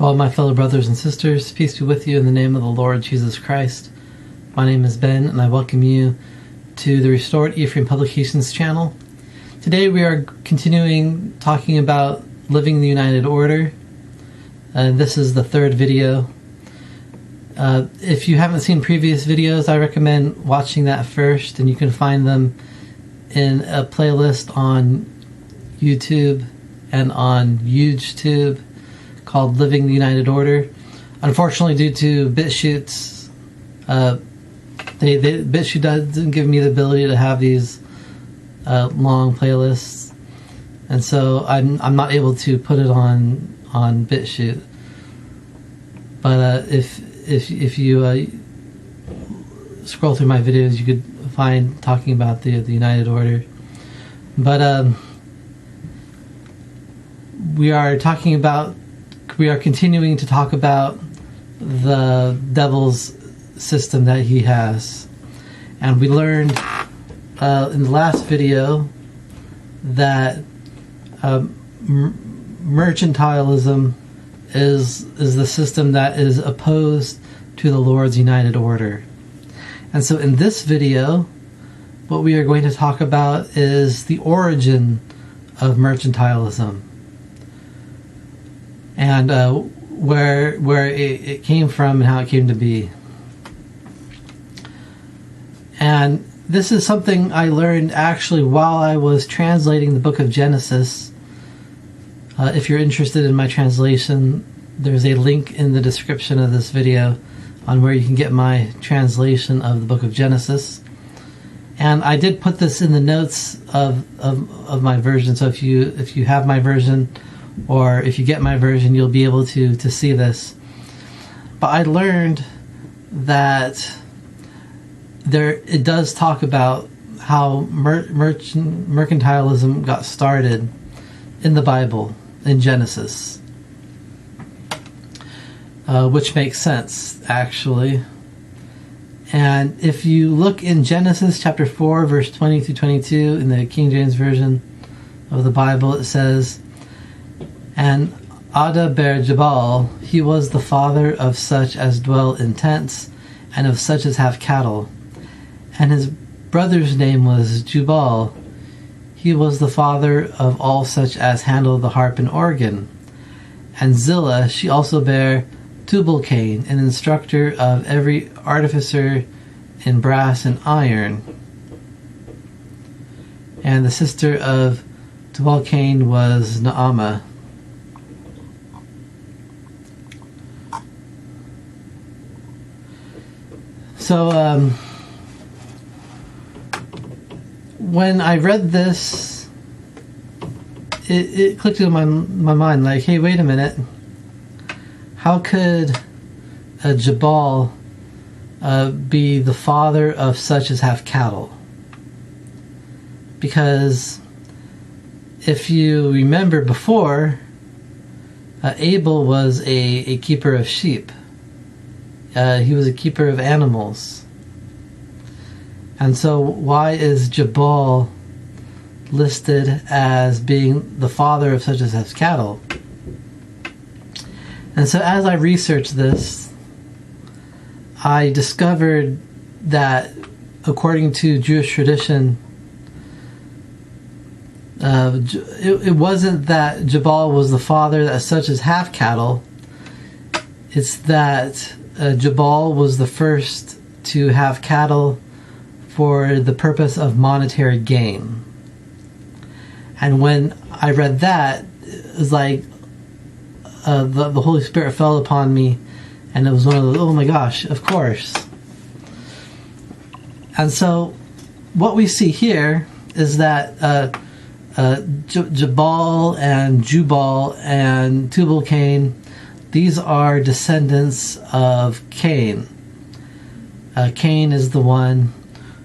To all my fellow brothers and sisters, peace be with you in the name of the Lord Jesus Christ. My name is Ben, and I welcome you to the Restored Ephraim Publications channel. Today we are continuing talking about living the United Order. This is the third video. If you haven't seen previous videos, I recommend watching that first, and you can find them in a playlist on YouTube and on YouTube called Living the United Order. Unfortunately, due to BitChute's, BitChute doesn't give me the ability to have these long playlists, and so I'm not able to put it on BitChute. But if you scroll through my videos, you could find talking about the United Order. But we are continuing to talk about the devil's system that he has. And we learned in the last video that mercantilism is the system that is opposed to the Lord's United Order. And so in this video, what we are going to talk about is the origin of mercantilism, and where it came from and how it came to be. And this is something I learned actually while I was translating the Book of Genesis. If you're interested in my translation, there's a link in the description of this video on where you can get my translation of the Book of Genesis. And I did put this in the notes of my version, so if you have my version, or if you get my version, you'll be able to see this. But I learned that it does talk about how mercantilism got started in the Bible, in Genesis, which makes sense, actually. And if you look in Genesis chapter 4, verse 20 through 22, in the King James Version of the Bible, it says, "And Ada ber Jabal, he was the father of such as dwell in tents, and of such as have cattle. And his brother's name was Jubal. He was the father of all such as handle the harp and organ. And Zillah, she also bare Tubal-Cain, an instructor of every artificer in brass and iron. And the sister of Tubal-Cain was Naamah." So, when I read this, it clicked in my mind, like, hey, wait a minute. How could Jabal be the father of such as have cattle? Because if you remember before, Abel was a keeper of sheep. He was a keeper of animals. And so why is Jabal listed as being the father of such as has cattle? And so as I researched this, I discovered that according to Jewish tradition, it wasn't that Jabal was the father of such as have cattle. It's that Jabal was the first to have cattle for the purpose of monetary gain. And when I read that, it was like the Holy Spirit fell upon me, and it was one of those, oh my gosh, of course. And so what we see here is that Jabal and Jubal and Tubal-Cain, these are descendants of Cain. Cain is the one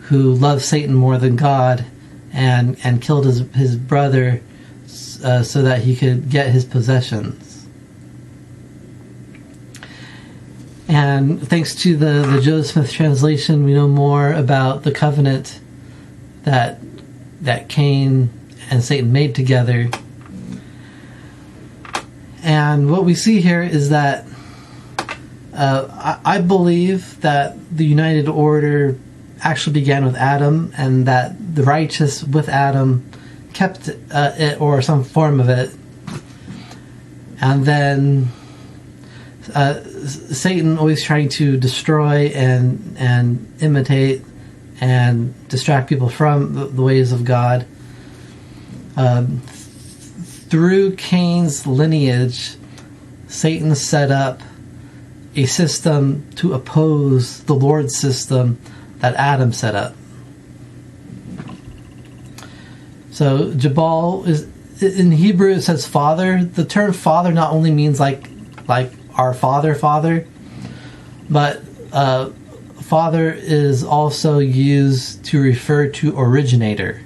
who loved Satan more than God and killed his brother so that he could get his possessions. And thanks to the Joseph Smith translation, we know more about the covenant that Cain and Satan made together. And what we see here is that I believe that the United Order actually began with Adam, and that the righteous with Adam kept it, or some form of it. And then Satan, always trying to destroy and imitate and distract people from the ways of God. Through Cain's lineage, Satan set up a system to oppose the Lord's system that Adam set up. So Jabal is, in Hebrew it says father. The term father not only means like our father, but father is also used to refer to originator.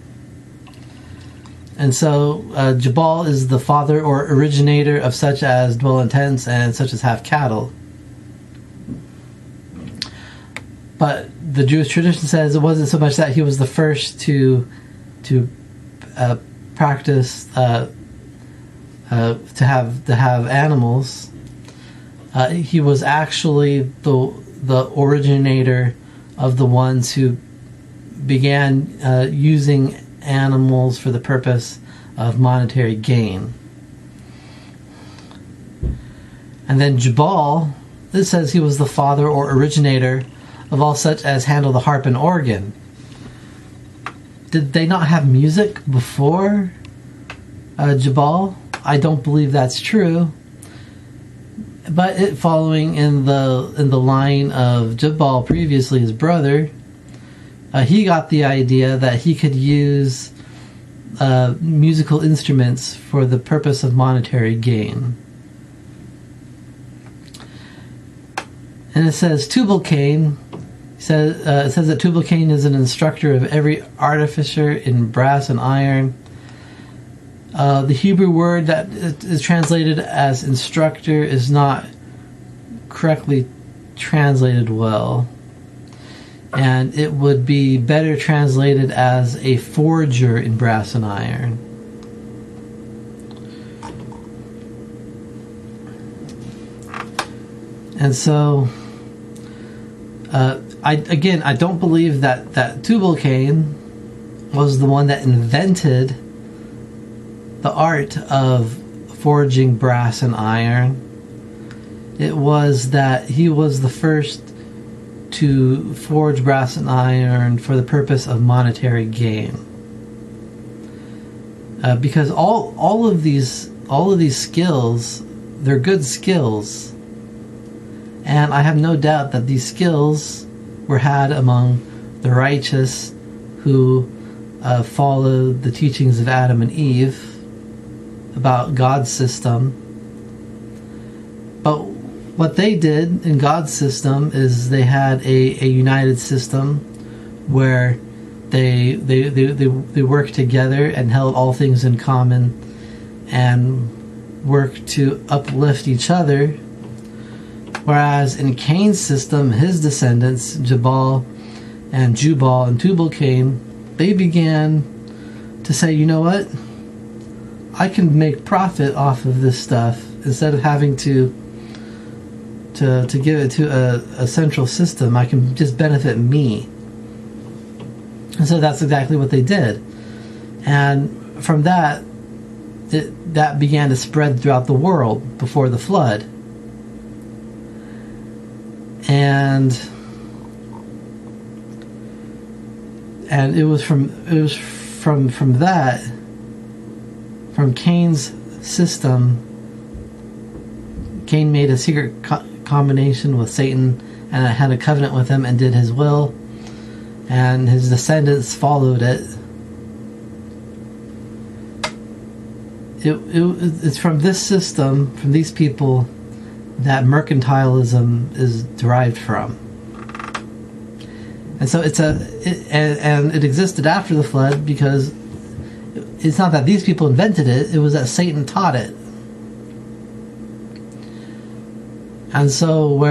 And so Jabal is the father or originator of such as dwell in tents and such as have cattle. But the Jewish tradition says it wasn't so much that he was the first to practice to have animals. He was actually the originator of the ones who began using animals for the purpose of monetary gain. And then Jabal, it says he was the father or originator of all such as handle the harp and organ. Did they not have music before Jabal? I don't believe that's true. But it following in the line of Jabal, previously his brother, he got the idea that he could use musical instruments for the purpose of monetary gain. And it says Tubal-Cain. It says that Tubal-Cain is an instructor of every artificer in brass and iron. The Hebrew word that is translated as instructor is not correctly translated well. And it would be better translated as a forger in brass and iron. And so, I don't believe that Tubal-Cain was the one that invented the art of forging brass and iron. It was that he was the first to forge brass and iron for the purpose of monetary gain. Because all of these skills, they're good skills. And I have no doubt that these skills were had among the righteous who followed the teachings of Adam and Eve about God's system. But what they did in God's system is they had a united system where they worked together and held all things in common and worked to uplift each other. Whereas in Cain's system, his descendants, Jabal and Jubal and Tubal-Cain, they began to say, you know what? I can make profit off of this stuff instead of having to give it to a central system. I can just benefit me. And so that's exactly what they did. And from that began to spread throughout the world before the flood. And it was from that, from Cain's system. Cain made a secret combination with Satan and had a covenant with him and did his will, and his descendants followed it. It's from this system, from these people, that mercantilism is derived from. And so it existed after the flood because it's not that these people invented it, it was that Satan taught it. And so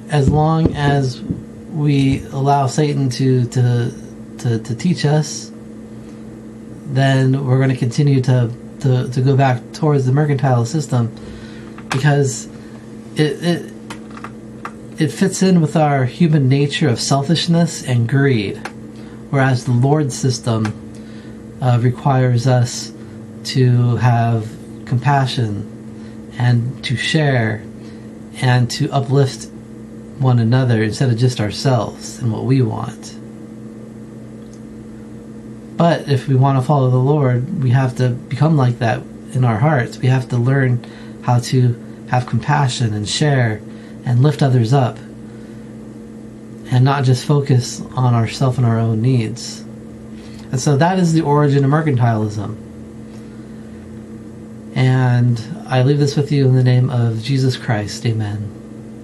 as long as we allow Satan to teach us, then we're going to continue to to go back towards the mercantile system, because it fits in with our human nature of selfishness and greed, whereas the Lord's system requires us to have compassion and to share and to uplift one another instead of just ourselves and what we want. But if we want to follow the Lord, we have to become like that in our hearts. We have to learn how to have compassion and share and lift others up, and not just focus on ourselves and our own needs. And so that is the origin of mercantilism. And I leave this with you in the name of Jesus Christ. Amen.